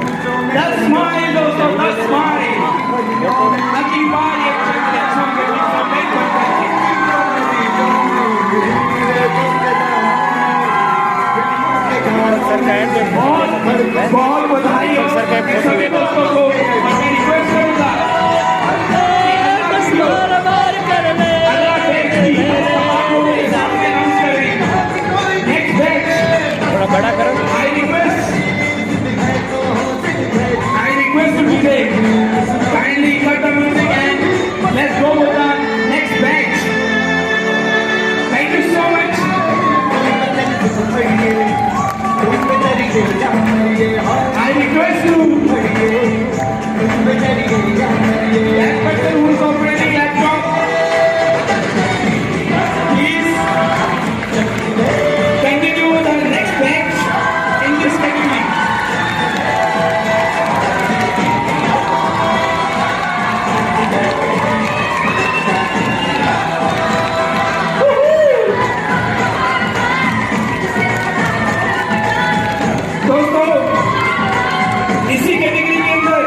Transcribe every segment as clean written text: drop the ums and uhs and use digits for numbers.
That's smile दोस्तों, that's smile. अगली बार ये चैंपियन सॉन्ग के लिए सबमिट करते हैं. बहुत बधाई हो सभी दोस्तों को. और मैं रिक्वेस्ट करूंगा बड़ा करो. I request to DJ kindly cut the music and let's go with the next batch. Thank you so much. I request to that person who is operating laptop, please continue with the next batch in this category. दोस्तों इसी category के अंदर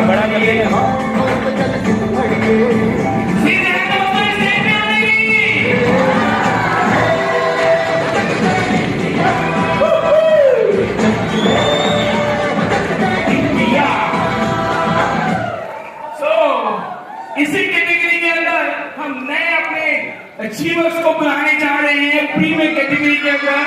बड़ा कर देंगे. इसी category के अंदर हम नए अपने अचीवर्स को बुलाने जा रहे हैं प्रीमियर कैटेगरी के अंदर.